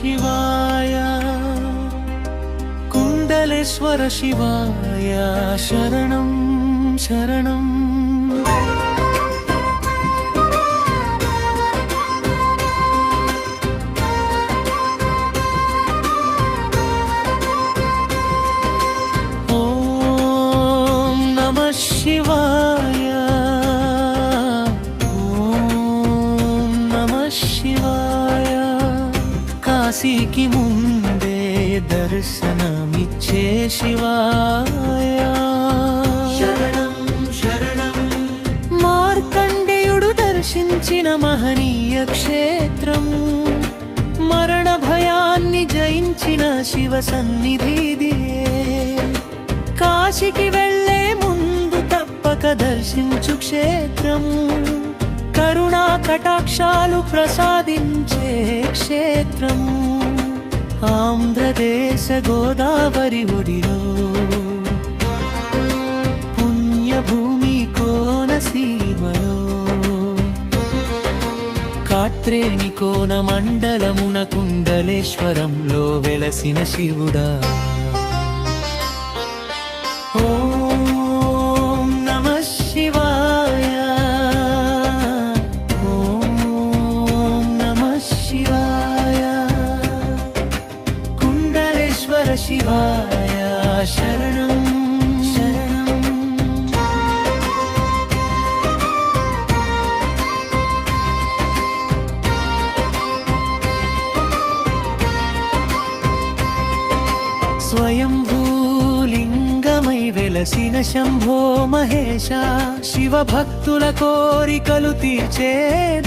శివాయ కుండలేశ్వర శివాయ శరణం శరణం ఓం నమః శివాయ ఓం నమః శివాయ కాశీకి ముందే దర్శనమిచ్చే శివాయ శరణం శరణం మార్కండేయుడు దర్శించిన మహనీయ క్షేత్రము మరణ భయాన్ని జయించిన శివ సన్నిధిదే కాశీకి వెళ్ళే ముందు తప్పక దర్శించు క్షేత్రము కరుణా కటాక్షాలు ప్రసాదించే క్షేత్రము ఆంధ్రదేశ గోదావరి ఒడిలో పుణ్యభూమి కోనసీమలో కాత్రేనికోన మండలమున కుండలేశ్వరంలో వెలసిన శివుడా ఓం నమః శివాయ ఓం నమః శివాయ కుండలేశ్వర శివాయ శరణం శరణం స్వయంభూలింగమై వెలసిన శంభో మహేశ శివ భక్తుల కోరికలు తీర్చే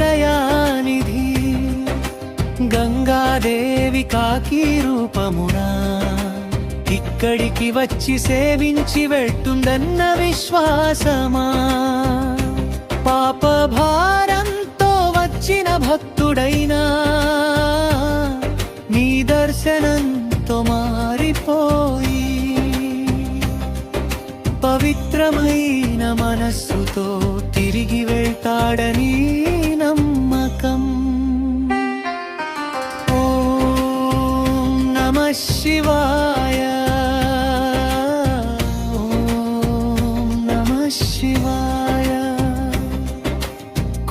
దయానిధి గంగాదేవి కాకి రూపమునా ఇక్కడికి వచ్చి సేవించి వెళ్తుందన్న విశ్వాసమా పాప భారంతో వచ్చిన భక్తుడైనా నీ దర్శనంతో మారిపోయి పవిత్రమైన మనస్సుతో తిరిగి వెళ్తాడని నమ్మకం ఓం నమః శివాయ ఓం నమః శివాయ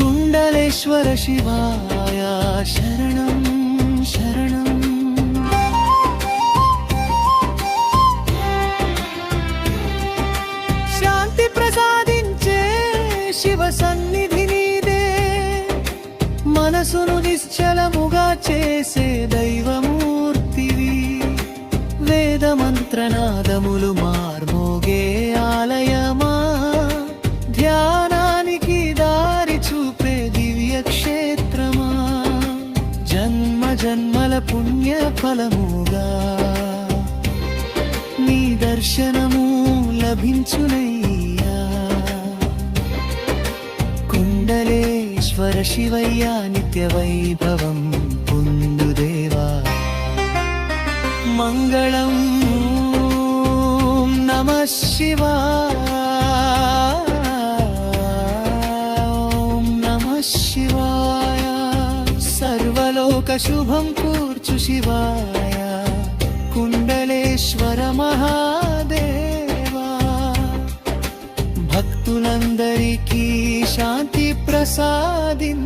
కుండలేశ్వర శివాయ శరణం శరణం శాంతి ప్రసాదించే శివ సన్నిధి నీదే మనసును నిశ్చలముగా చేసే దైవమూర్తివి వేద మంత్రనాదములు మార్మోగే ఆలయమా ధ్యానానికి దారి చూపే దివ్య క్షేత్రమా జన్మ జన్మల పుణ్య ఫలముగా నీ దర్శనము లభించునయ్యా కుండలేశ్వర శివయ్య నిత్య వైభవం పొందుదేవా మంగళం ఓం నమః శివాయ ఓం నమః శివాయ సర్వలోక శుభం కూర్చు శివాయ కుండలేశ్వర మహాదేవా భక్తులందరికీ శాంతి ప్రసాదించయ్యా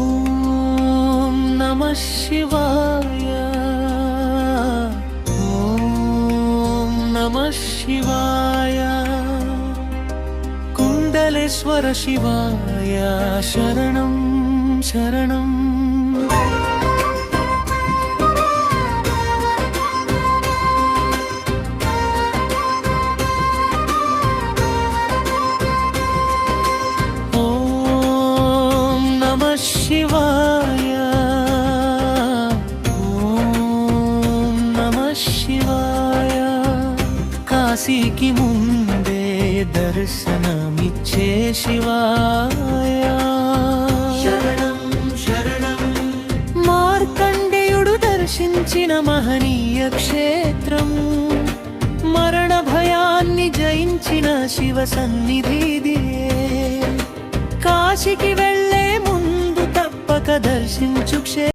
ఓం నమః శివాయ ఓం నమః శివాయ కుండలేశ్వర శివాయ శరణం శరణం ఓం నమః శివాయ ఓం నమః శివాయ కాశీకి ముందే దర్శనమిచ్చే శివాయ శరణం శరణం మార్కండేయుడు దర్శించిన నిర్మించిన మహనీయ క్షేత్రము, మరణ భయాన్ని జయించిన శివ సన్నిధిదియే. కాశీకి వెళ్ళే ముందు తప్పక దర్శించు క్షేత్రం.